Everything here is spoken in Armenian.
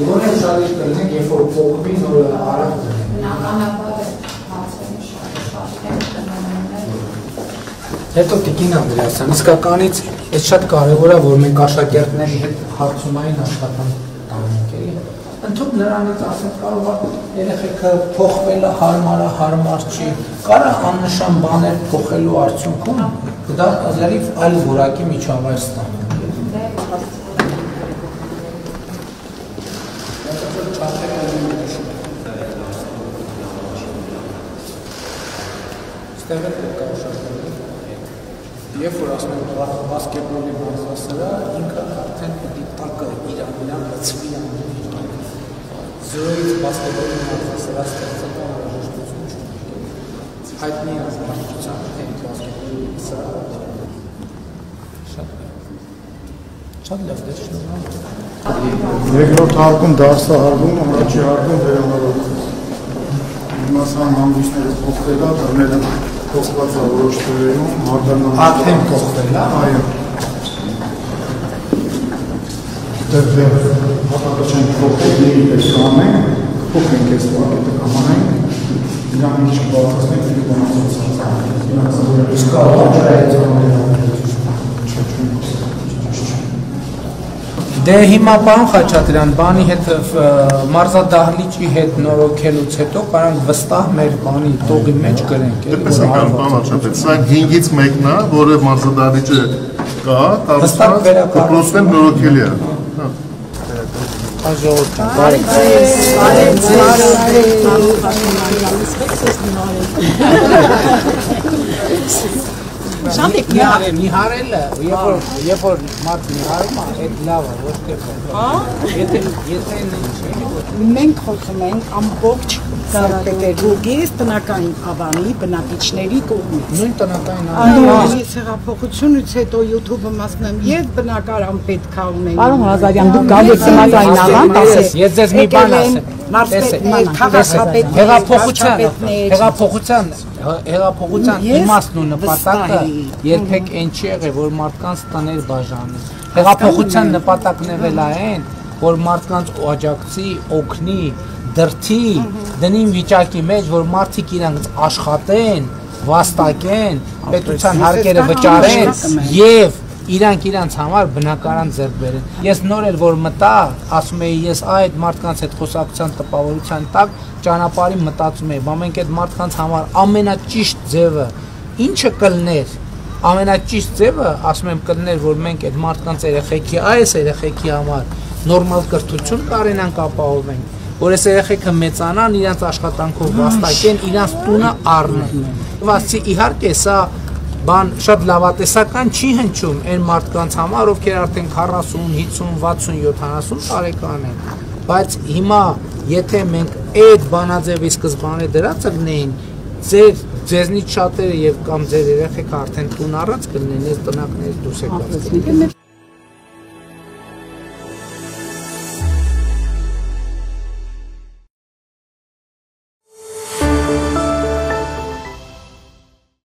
Որը շատ է կլինենք, երբ որ փոխվի նոր արագ դրենք։ Բնականաբար է հարցերը շատ են տնօրեններ։ Հետո Տիկին Անդրեասյան, իսկականից այս շատ կարևոր է, որ մենք աշակերտների հետ հարցումային աշխատանք տանենք էլի։ Ընդհանուր նրանից ասենք կարող է երեխեքը փոխվելը հարմար չի, կարա աննշան բաներ փոխելու արդյունքում դա լրիվ այլ որակի միջավայր ստանա։ Երբ որ ասում ենք բասկետբոլի բանասրա, ինքը արդեն պիտի տակը իրան լցվի անում։ Զրոյից բասկետբոլի բանասրա ստեղծել անհրաժեշտություն չունի։ Հայտնի ազգացության հետ բասկետբոլի սրա շատ լավ դեր շնորհակալ։ Երկրորդ հարկում դասահարվում, առաջի հարկում վերանորոգում։ Իմասան հանգույցները փոխվել է, դռները փոխված է որոշ տեղերում, հարգանան արդեն փոխվել է, այո։ Դեռ հատկացան փոխվելների պես կանենք, փոխենք այս պակետը կամանենք, իրան ինչ բարձրացնենք, իր բանացած իսկ կարող է Դե հիմա պարոն Խաչատրյան, բանի հետ մարզադահլիճի հետ նորոգելուց հետո կարանք վստահ մեր բանի տողի մեջ գրենք։ Դեպս անգամ պարոն Խաչատրյան, սա 5-ից մեկն է, որը մարզադահլիճը կա, դպրոցն նորոգելի է։ Շատ եք միհարելը, երբ որ մարդ միհարում է, այդ լավ է, ոչ թե եթե մենք խոսում ենք ամբողջ Պետերբուրգից տնական ավանի բնակիչների կողմից։ Նույն տնական ավանի հեղափոխությունից հետո YouTube-ը մասնեմ եւ բնակարան պետք է ունեն։ Պարոն Ղազարյան, դուք գալիս եք այն ավան, ասես։ Ես ձեզ մի բան ասեմ։ Հեղափոխության իմաստն ու նպատակը երբեք այն չի եղել, որ մարդկանց տներ բաժանի։ Հեղափոխության նպատակն եղել է այն, որ մարդկանց աջակցի, օգնի, դրթի, դնին վիճակի մեջ, որ մարդիկ իրանք աշխատեն, վաստակեն, պետության հարկերը վճարեն եւ իրանք համար բնակարան ձեռք բերեն։ Ես նոր էլ որ մտա, ասում էի ես այդ մարդկանց հետ խոսակցության տպավորության տակ ճանապարհի մտածում էի, բա մենք այդ մարդկանց համար ամենաճիշտ ձևը ինչը կլներ, ամենաճիշտ ձևը ասում եմ կլներ, որ մենք այդ մարդկանց երեխեքի համար նորմալ կրթություն կարենանք ապահովենք, որ այս երեխեքը մեծանան, իրանց աշխատանքով վաստակեն, իրանց տունը առնեն։ Վասի իհարկե սա բան շատ լավատեսական չի հնչում այն մարդկանց համար, ովքեր արդեն 40, 50, 60, 70 տարեկան են, բայց հիմա եթե մենք այդ բանաձևի սկզբանե դրած գնեին, ձեզնից շատերը եւ կամ ձեր երեխեքը արդեն տուն առած կլինեն, այս տնակներից դուրս եկած։